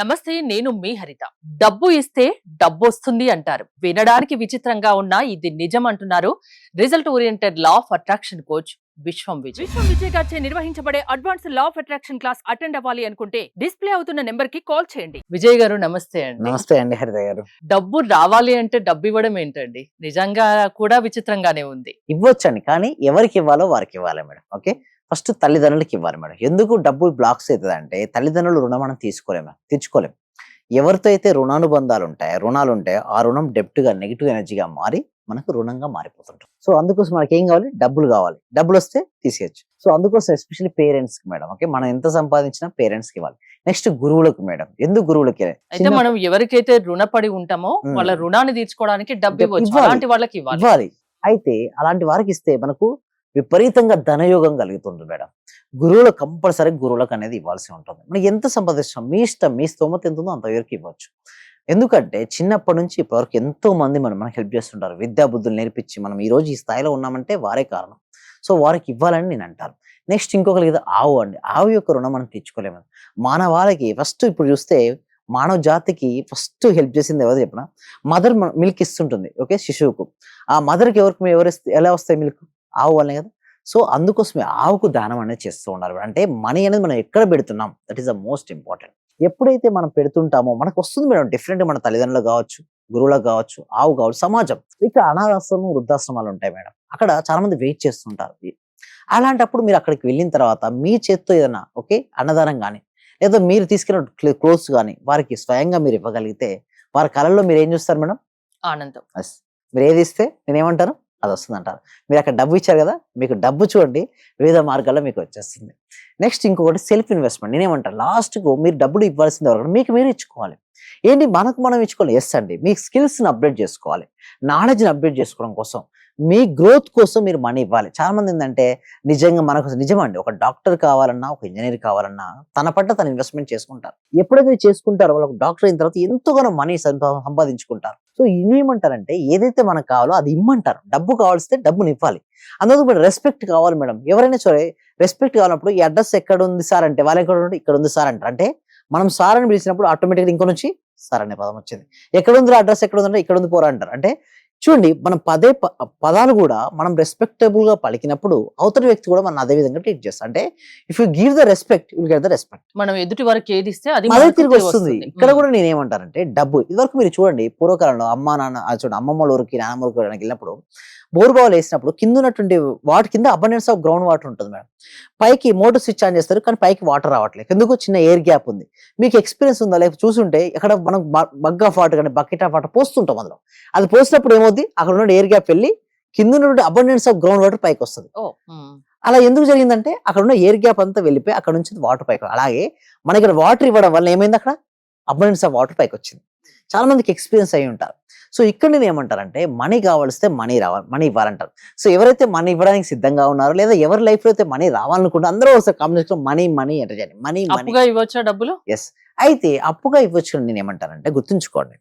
నమస్తే, నేను మీ హరిత. డబ్బు ఇస్తే డబ్బొస్తుంది అంటారు. వినడానికి విచిత్రంగా ఉన్నా ఇది నిజం అంటున్నారు result oriented law of attraction coach విశ్వం విజయ్. విశ్వం విజయ్ గారిచే నిర్వహించబడే advance law of attraction class attend అవ్వాలి అనుకుంటే డిస్ప్లే అవుతున్న నెంబర్ కి కాల్ చేయండి. విజయ్ గారు నమస్తే అండి. నమస్తే అండి హరిత గారు. డబ్బు రావాలి అంటే డబ్బు ఇవ్వడం ఏంటండి? నిజంగా కూడా విచిత్రంగానే ఉంది. ఇవ్వచ్చండి, కానీ ఎవరికి ఇవ్వాలో వారికి ఇవ్వాలి మేడం. ఓకే, ఫస్ట్ తల్లిదండ్రులకి ఇవ్వాలి మేడం. ఎందుకు డబ్బు బ్లాక్స్ అవుతుంది అంటే తల్లిదండ్రులు రుణం మనం తీర్చుకోలేము. ఎవరితో అయితే రుణాలు ఉంటాయో ఆ రుణం డెప్ట్ గా నెగిటివ్ ఎనర్జీగా మారి మనకు రుణంగా మారిపోతుంటాం. సో అందుకోసం మనకి ఏం కావాలి? డబ్బులు కావాలి. డబ్బులు వస్తే తీసేయచ్చు. సో అందుకోసం ఎస్పెషల్లీ పేరెంట్స్ కి మేడం. ఓకే, మనం ఎంత సంపాదించినా పేరెంట్స్ కి ఇవ్వాలి. నెక్స్ట్ గురువులకు మేడం. ఎందుకు గురువులకి? అయితే మనం ఎవరికైతే రుణపడి ఉంటామో వాళ్ళ రుణాన్ని తీర్చుకోవడానికి డబ్బు ఇవ్వచ్చు. అలాంటి వాళ్ళకి ఇవ్వాలి. అయితే అలాంటి వారికి ఇస్తే మనకు విపరీతంగా ధనయోగం కలుగుతుంది మేడం. గురువులకు కంపల్సరీ గురువులకు అనేది ఇవ్వాల్సి ఉంటుంది. మనకి ఎంత సంపాదిస్తాం మీ ఇష్టం, మీ స్తోమత ఎంత ఉందో అంతవరకు ఇవ్వచ్చు. ఎందుకంటే చిన్నప్పటి నుంచి ఇప్పటివరకు ఎంతో మంది మనకు హెల్ప్ చేస్తుంటారు. విద్యా బుద్ధులు నేర్పించి మనం ఈ రోజు ఈ స్థాయిలో ఉన్నామంటే వారే కారణం. సో వారికి ఇవ్వాలని నేను అంటాను. నెక్స్ట్ ఇంకొకరికి ఏదో ఆవు అండి. ఆవు యొక్క రుణం మనం తెచ్చుకోలేము. మానవాళికి ఫస్ట్ ఇప్పుడు చూస్తే మానవ జాతికి ఫస్ట్ హెల్ప్ చేసింది ఎవరు చెప్పిన? Mother milk ఇస్తుంటుంది. ఓకే, శిశువుకు. ఆ మదర్కి ఎలా వస్తాయి మిల్క్? ఆవు వల్లే కదా. సో అందుకోసమే ఆవుకు దానం అనేది చేస్తూ ఉండాలి. అంటే మనీ అనేది మనం ఎక్కడ పెడుతున్నాం, that is the most important. ఎప్పుడైతే మనం పెడుతుంటామో మనకు వస్తుంది మేడం. డిఫరెంట్ మన తల్లిదండ్రులు కావచ్చు, గురువులకు కావచ్చు, ఆవు కావచ్చు, సమాజం. ఇక్కడ అనాథాశ్రమం, వృద్ధాశ్రమాలు ఉంటాయి మేడం. అక్కడ చాలా మంది వెయిట్ చేస్తుంటారు. అలాంటప్పుడు మీరు అక్కడికి వెళ్ళిన తర్వాత మీ చేత్తో ఏదైనా ఓకే అన్నదానం కానీ లేదా మీరు తీసుకెళ్ళిన క్లోత్స్ కానీ వారికి స్వయంగా మీరు ఇవ్వగలిగితే వారి కళల్లో మీరు ఏం చూస్తారు మేడం? ఆనందం. మీరు ఏది ఇస్తే నేనేమంటాను అది వస్తుంది అంటారు. మీరు అక్కడ డబ్బు ఇచ్చారు కదా, మీకు డబ్బు చూడండి వివిధ మార్గాల్లో మీకు వచ్చేస్తుంది. నెక్స్ట్ ఇంకొకటి సెల్ఫ్ ఇన్వెస్ట్మెంట్. నేనేమంటాను, లాస్ట్కు మీరు డబ్బులు ఇవ్వాల్సింది ఎవరు? మీకు మీరు ఇచ్చుకోవాలి. ఏంటి మనకు మనం ఇచ్చుకోవాలి? ఎస్ అండి, మీ స్కిల్స్ని అప్డేట్ చేసుకోవాలి, నాలెడ్జ్ని అప్డేట్ చేసుకోవడం కోసం, మీ గ్రోత్ కోసం మీరు మనీ ఇవ్వాలి. చాలా మంది ఏంటంటే నిజంగా మనకు నిజమండి, ఒక డాక్టర్ కావాలన్నా ఒక ఇంజనీర్ కావాలన్నా తన పట్ల తను ఇన్వెస్ట్మెంట్ చేసుకుంటారు. ఎప్పుడైతే చేసుకుంటారో వాళ్ళకు డాక్టర్ అయిన తర్వాత ఎంతగానో మనీ సంపాదించుకుంటారు. సో ఇదేమంటారంటే ఏదైతే మనకు కావాలో అది ఇమ్మంటారు. డబ్బు కావాల్సితే డబ్బుని ఇవ్వాలి. అందుకు మేడం రెస్పెక్ట్ కావాలి మేడం. ఎవరైనా సరే రెస్పెక్ట్ కావాలన్నప్పుడు ఈ అడ్రస్ ఎక్కడ ఉంది సార్ అంటే వాళ్ళు ఎక్కడ ఉంటే ఇక్కడ ఉంది సార్ అంటారు. అంటే మనం సార్ అని పిలిచినప్పుడు ఆటోమేటిక్గా ఇంకో నుంచి సార్ అనే పదం వచ్చింది. ఎక్కడ ఉంది అడ్రస్ ఎక్కడ ఉందంటే ఇక్కడ ఉంది పోరా అంటారు. అంటే చూడండి, మనం పదాలు కూడా మనం రెస్పెక్టబుల్ గా పలికినప్పుడు అవతలి వ్యక్తి కూడా మనం అదే విధంగా ట్రీట్ చేస్తాం. అంటే if you give the respect you get the respect. మనం ఎదుటి వారికి ఏది ఇస్తే అది అదే తిరిగి వస్తుంది. ఇక్కడ కూడా నేనేమంటానంటే డబ్బు ఇదివరకు మీరు చూడండి, పూర్వకాలంలో అమ్మా నాన్న చూడండి అమ్మమ్మ ఊరికి నాన్నమ్మ ఊరికి వెళ్ళినప్పుడు బోర్బావులు వేసినప్పుడు కింద ఉన్నటువంటి వాటర్ కింద అబండెన్స్ ఆఫ్ గ్రౌండ్ వాటర్ ఉంటుంది మేడం. పైకి మోటార్ స్విచ్ ఆన్ చేస్తారు, కానీ పైకి వాటర్ రావట్లేదు. ఎందుకు? చిన్న ఎయిర్ గ్యాప్ ఉంది. మీకు ఎక్స్పీరియన్స్ ఉందా? లేకపోతే చూసుంటే ఇక్కడ మనం బగ్ ఆఫ్ వాటర్ కానీ బకెట్ ఆఫ్ వాటర్ పోస్తుంటాం. అందులో అది పోసినప్పుడు ఏమవుద్ది? అక్కడ ఉన్న ఎయిర్ గ్యాప్ వెళ్ళి కింద ఉన్నటువంటి అబండెన్స్ ఆఫ్ గ్రౌండ్ వాటర్ పైకి వస్తుంది. అలా ఎందుకు జరిగిందంటే అక్కడ ఉన్న ఎయిర్ గ్యాప్ అంతా వెళ్ళిపోయి అక్కడ నుంచి వాటర్ పైకి. అలాగే మన ఇక్కడ వాటర్ ఇవ్వడం వల్ల ఏమైంది? అక్కడ అబండెన్స్ ఆఫ్ వాటర్ పైకి వచ్చింది. చాలా మందికి ఎక్స్పీరియన్స్ అయి ఉంటారు. సో ఇక్కడ నేను ఏమంటారంటే మనీ కావాల్స్తే మనీ ఇవ్వాలంటారు. సో ఎవరైతే మనీ ఇవ్వడానికి సిద్ధంగా ఉన్నారో లేదా ఎవరి లైఫ్ లో అయితే మనీ రావాలనుకుంటే అందరూ ఒకసారి కాంబినేషన్ మనీ అంటే చేయండి. మనీ ఇవ్వచ్చా డబ్బులు? ఎస్. అయితే అప్పుగా ఇవ్వచ్చు. నేను ఏమంటానంటే గుర్తుంచుకోండి,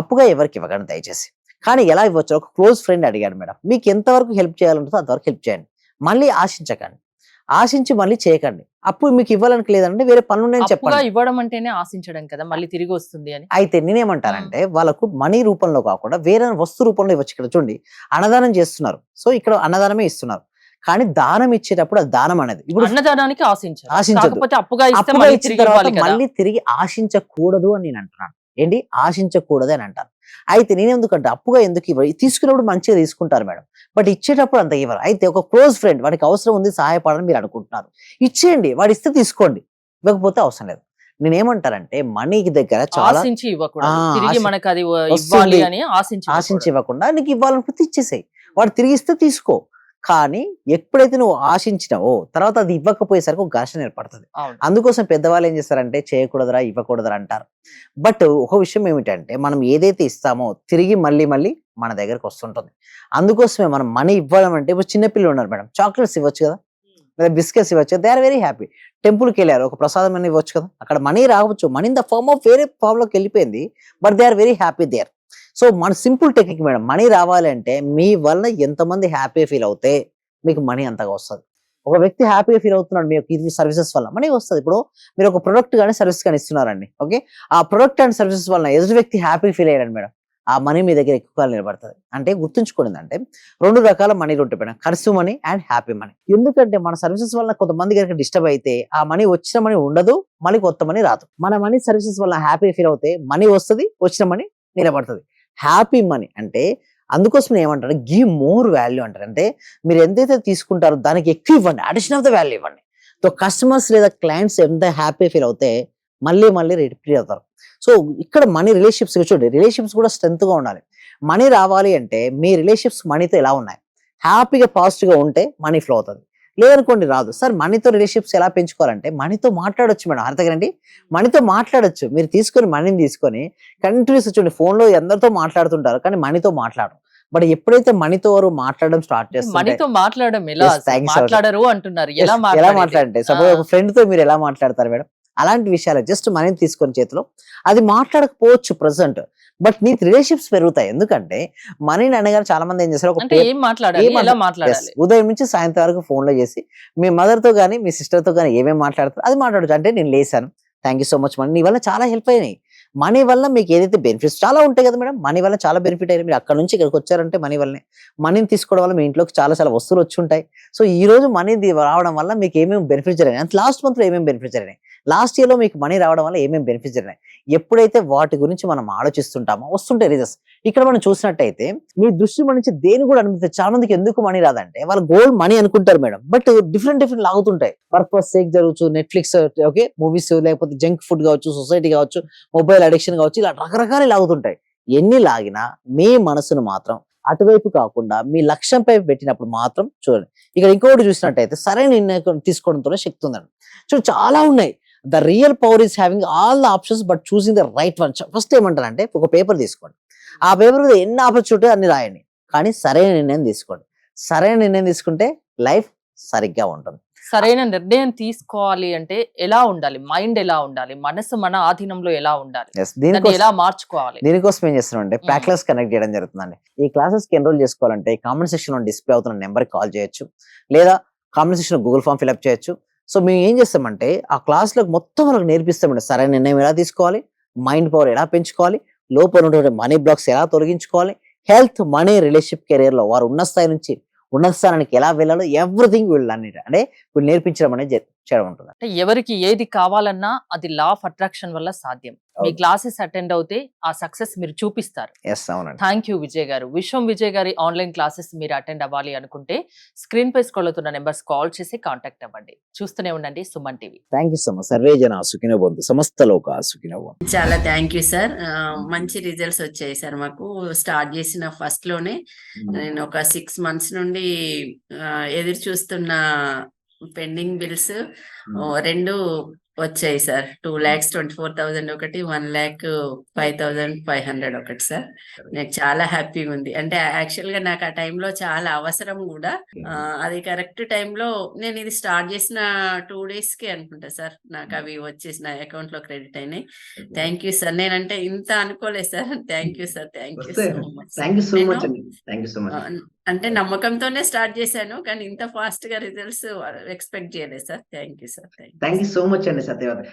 అప్పుగా ఎవరికి ఇవ్వకండి దయచేసి. కానీ ఎలా ఇవ్వచ్చు? ఒక క్లోజ్ ఫ్రెండ్ అడిగాడు మేడం, మీకు ఎంతవరకు హెల్ప్ చేయాలంటుందో అంతవరకు హెల్ప్ చేయండి. మళ్ళీ ఆశించకండి, ఆశించి మళ్ళీ చేయకండి. అప్పుడు మీకు ఇవ్వాలని లేదంటే వేరే పనులు నేను చెప్పాను. ఇవ్వడం అంటేనే ఆశించడం కదా, మళ్ళీ తిరిగి వస్తుంది అని. అయితే నేనేమంటానంటే వాళ్ళకు మనీ రూపంలో కాకుండా వేరే వస్తు రూపంలో ఇవ్వచ్చు. ఇక్కడ చూడండి అన్నదానం చేస్తున్నారు, సో ఇక్కడ అన్నదానమే ఇస్తున్నారు. కానీ దానం ఇచ్చేటప్పుడు అది దానం అనేది ఇప్పుడు అన్నదానానికి ఆశించదు. అప్పుగా మళ్ళీ తిరిగి ఆశించకూడదు అని నేను అంటున్నాను. ఏంటి? ఆశించకూడదు అని అంటాను. అయితే నేనెందుకంటే అప్పుగా ఎందుకు ఇవ్వరు? తీసుకున్నప్పుడు మంచిగా తీసుకుంటారు మేడం, బట్ ఇచ్చేటప్పుడు అంత ఇవ్వరు. అయితే ఒక క్లోజ్ ఫ్రెండ్ వాడికి అవసరం ఉంది, సహాయపడాలని మీరు అనుకుంటున్నారు, ఇచ్చేయండి. వాడు ఇస్తే తీసుకోండి, ఇవ్వకపోతే అవసరం లేదు. నేనేమంటానంటే మనీకి దగ్గర చాలా ఆశించి ఇవ్వకుండా నీకు ఇవ్వాలనుకుంటే ఇచ్చేసేయి. వాడు తిరిగి ఇస్తే తీసుకో. కానీ ఎప్పుడైతే నువ్వు ఆశించినావో తర్వాత అది ఇవ్వకపోయేసరికి ఒక ఘర్షణ ఏర్పడుతుంది. అందుకోసం పెద్దవాళ్ళు ఏం చేస్తారంటే చేయకూడదురా ఇవ్వకూడదురా అంటారు. బట్ ఒక విషయం ఏమిటంటే మనం ఏదైతే ఇస్తామో తిరిగి మళ్ళీ మన దగ్గరకు వస్తుంటుంది. అందుకోసమే మనం మనీ ఇవ్వడం అంటే ఇప్పుడు చిన్నపిల్లలు ఉన్నారు మేడం, చాక్లెట్స్ ఇవ్వచ్చు కదా, లేదా బిస్కెట్స్ ఇవ్వచ్చు. They are very happy. టెంపుల్కి వెళ్ళారు, ఒక ప్రసాదం అని ఇవ్వచ్చు కదా, అక్కడ మనీ రావచ్చు. Money in the form of వేరే ఫామ్ లోకి వెళ్ళిపోయింది, but they are very happy there. So మన సింపుల్ టెక్నిక్ మేడం, మనీ రావాలంటే మీ వల్ల ఎంతమంది హ్యాపీ ఫీల్ అవుతే మీకు మనీ అంతగా వస్తుంది. ఒక వ్యక్తి హ్యాపీగా ఫీల్ అవుతున్నాడు మీ యొక్క సర్వీసెస్ వల్ల మనీ వస్తుంది. ఇప్పుడు మీరు ఒక ప్రొడక్ట్ కానీ సర్వీస్ కానీ ఇస్తున్నారండి. ఓకే, ఆ ప్రొడక్ట్ అండ్ సర్వీసెస్ వల్ల ఎదుటి వ్యక్తి హ్యాపీ ఫీల్ అయ్యాడు మేడం, ఆ మనీ మీ దగ్గర ఎక్కువ కాలం నిలబడుతుంది. అంటే గుర్తుంచుకోండి, అంటే 2 రకాల మనీలు ఉంటాయి మేడం, ఖర్చు మనీ అండ్ హ్యాపీ మనీ. ఎందుకంటే మన సర్వీసెస్ వల్ల కొంతమంది కనుక డిస్టర్బ్ అయితే ఆ మనీ వచ్చిన మనీ ఉండదు, మళ్ళీ కొత్త మనీ రాదు. మన మనీ సర్వీసెస్ వల్ల హ్యాపీ ఫీల్ అవుతే మనీ వస్తుంది, వచ్చిన మనీ నిలబడుతుంది. హ్యాపీ మనీ అంటే అందుకోసం ఏమంటారు, గివ్ మోర్ వాల్యూ అంటారు. అంటే మీరు ఎంతైతే తీసుకుంటారో దానికి ఎక్కువ ఇవ్వండి, అడిషన్ ఆఫ్ ద వాల్యూ ఇవ్వండి. సో కస్టమర్స్ లేదా క్లయింట్స్ ఎంత హ్యాపీ ఫీల్ అవుతే మళ్ళీ మళ్ళీ రిపీట్ అవుతారు. సో ఇక్కడ మనీ రిలేషన్షిప్స్ చూడండి, రిలేషన్షిప్స్ కూడా స్ట్రెంత్ గా ఉండాలి. మనీ రావాలి అంటే మీ రిలేషన్షిప్స్ మనీతో ఎలా ఉన్నాయి, హ్యాపీగా పాజిటివ్ గా ఉంటే మనీ ఫ్లో అవుతుంది. లేదనుకోండి రాదు. సార్ మనీతో రిలేషన్షిప్స్ ఎలా పెంచుకోవాలంటే మనీతో మాట్లాడొచ్చు మేడం, అర్థగండి, మనీతో మాట్లాడొచ్చు. మీరు తీసుకొని మనీని తీసుకొని కంటిన్యూస్ చూడండి, ఫోన్ లో అందరితో మాట్లాడుతుంటారు కానీ మనీతో మాట్లాడరు. బట్ ఎప్పుడైతే మనీతో వారు మాట్లాడడం స్టార్ట్ చేస్తారు, మనీతో మాట్లాడడం ఎలా Yes, thanks, sir. మాట్లాడరు అంటున్నారు, ఎలా ఎలా మాట్లాడేది? మాట్లాడంటే సపోజ్ ఒక ఫ్రెండ్ తో మీరు ఎలా మాట్లాడతారు మేడం, అలాంటి విషయాలు జస్ట్ మనీని తీసుకొని చేతిలో అది మాట్లాడకపోవచ్చు ప్రెసెంట్, బట్ నీ రిలేషన్షిప్స్ పెరుగుతాయి. ఎందుకంటే మనీని అనగానే చాలా మంది ఏం చేస్తారు, ఒక అంటే ఏం మాట్లాడాలి, ఏం ఎలా Yes, మాట్లాడాలి? ఉదయం నుంచి సాయంత్రం వరకు ఫోన్ లో చేసి మీ మదర్ తో గానీ మీ సిస్టర్ తో గానీ ఏమేమి మాట్లాడతారు అది మాట్లాడచ్చు. అంటే నేను లేసాను, thank you so much Mani, నీ వల్ల చాలా హెల్ప్ అయినాయి. మనీ వల్ల మీకు ఏదైతే బెనిఫిట్స్ చాలా ఉంటాయి కదా మేడం, మనీ వల్ల చాలా బెనిఫిట్ అయినాయి. మీరు అక్కడ నుంచి ఇక్కడికి వచ్చారంటే మనీ వల్లనే. మనీని తీసుకోవడం వల్ల మీ ఇంట్లోకి చాలా చాలా వస్తువులు వచ్చి ఉంటాయి. సో ఈ రోజు మనీ రావడం వల్ల మీకు ఏమేమి బెనిఫిట్స్ జరిగినాయి, అంటే లాస్ట్ మంత్ లో ఏమేమి బెనిఫిట్స్ జరిగినాయి, లాస్ట్ ఇయర్ లో మీకు మనీ రావడం వల్ల ఏమేమి బెనిఫిట్స్ జరిగినాయి. ఎప్పుడైతే వాటి గురించి మనం ఆలోచిస్తుంటామో వస్తుంటాయి రిజల్ట్స్. ఇక్కడ మనం చూసినట్టయితే మీ దృష్టి మన నుంచి దేని కూడా అనిపిస్తుంది. చాలా మందికి ఎందుకు మనీ రాదంటే వాళ్ళ గోల్ మనీ అనుకుంటారు మేడం, బట్ డిఫరెంట్ లాగుతుంటాయి. పర్పస్ సేక్ జరగచ్చు, నెట్ఫ్లిక్స్, ఓకే, మూవీస్, లేకపోతే జంక్ ఫుడ్ కావచ్చు, సొసైటీ కావచ్చు, మొబైల్ అడిక్షన్ కావచ్చు, ఇలా రకరకాలు లాగుతుంటాయి. ఎన్ని లాగినా మీ మనసును మాత్రం అటువైపు కాకుండా మీ లక్ష్యంపై పెట్టినప్పుడు మాత్రం చూడండి. ఇక్కడ ఇంకొకటి చూసినట్టయితే సరైన నిర్ణయం తీసుకోవడంతోనే శక్తి ఉందండి. చూడండి చాలా ఉన్నాయి. The real power is having all the options but choosing the right one. First ఏమంటారంటే ఒక పేపర్ తీసుకోండి, ఆ పేపర్ మీద ఎన్ని ఆపర్చునిటీ అన్ని రాయండి, కానీ సరైన నిర్ణయం తీసుకోండి. సరైన నిర్ణయం తీసుకుంటే లైఫ్ సరిగ్గా ఉంటుంది. సరైన నిర్ణయం తీసుకోవాలి అంటే ఎలా ఉండాలి, మైండ్ ఎలా ఉండాలి, మనసు మన ఆధీనంలో ఎలా ఉండాలి, Yes, దాన్ని ఎలా మార్చుకోవాలి? దీనికోసం ఏం చేస్తున్నాం అంటే ప్యాక్లెస్ కనెక్ట్ చేయడం జరుగుతుందండి. ఈ క్లాసెస్ కి ఎన్రోల్ చేసుకోవాలంటే కామెంట్ సెక్షన్ లో డిస్ప్లే అవుతున్న నెంబర్ కాల్ చేయొచ్చు, లేదా కామెంట్ సెక్షన్ లో గూగుల్ ఫామ్ ఫిల్అప్ చేయొచ్చు. సో మేము ఏం చేస్తామంటే ఆ క్లాస్ లో మొత్తం మనకు నేర్పిస్తామండి. సరైన నిర్ణయం ఎలా తీసుకోవాలి, మైండ్ పవర్ ఎలా పెంచుకోవాలి, లోపల ఉన్నటువంటి మనీ బ్లాక్స్ ఎలా తొలగించుకోవాలి, హెల్త్, మనీ, రిలేషన్షిప్, కెరీర్ లో వారు ఉన్న స్థాయి నుంచి ఉన్నత స్థానానికి ఎలా వెళ్ళాలో ఎవ్రీథింగ్ వీళ్ళని అంటే వీళ్ళు నేర్పించడం అనేది చేయడం ఉంటుంది. అంటే ఎవరికి ఏది కావాలన్నా అది లా ఆఫ్ అట్రాక్షన్ వల్ల సాధ్యం. మీ అవును. క్లాసెస్ అటెండ్ అవుతే ఆ సక్సెస్ మీరు చూపిస్తారు. ఎస్, అవునండి. థ్యాంక్ యూ విజయ్ గారు. విశ్వం విజయ్ గారి ఆన్లైన్ క్లాసెస్ మీరు అటెండ్ అవ్వాలి అనుకుంటే స్క్రీన్ పై స్క్రోల్ అవుతున్న నెంబర్స్ కాల్ చేసి కాంటాక్ట్ అవ్వండి. చూస్తూనే ఉండండి Suman TV. Thank you so much. Survey జన సుఖినో భవంతు, సమస్త లోక సుఖినో భవంతు. చాలా థ్యాంక్ యూ సార్. మంచి రిజల్ట్స్ వచ్చాయి సార్. మాకు స్టార్ట్ చేసిన ఫస్ట్ లోనే నేను ఒక 6 months నుండి ఎదురు చూస్తున్న పెండింగ్ బిల్స్ 2 వచ్చాయి సార్. 2,24,000 ఒకటి, 1,05,500 ఒకటి సార్. నాకు చాలా హ్యాపీగా ఉంది. అంటే యాక్చువల్ గా నాకు ఆ టైంలో చాలా అవసరం కూడా. అది కరెక్ట్ టైంలో నేను ఇది స్టార్ట్ చేసిన 2 days కి అనుకుంటా సార్ నాకు అవి వచ్చేసి నా అకౌంట్ లో క్రెడిట్ అయినాయి. Thank you sir. నేనంటే ఇంత అనుకోలేదు సార్. Thank you sir. Thank you so much. Thank you so much అండి. Thank you so much. అంటే నమ్మకంతోనే స్టార్ట్ చేశాను, కానీ ఇంత ఫాస్ట్ గా రిజల్ట్స్ ఎక్స్పెక్ట్ చేయలేదు సార్. Thank you sir. Thank you so much అండి సత్యవతి.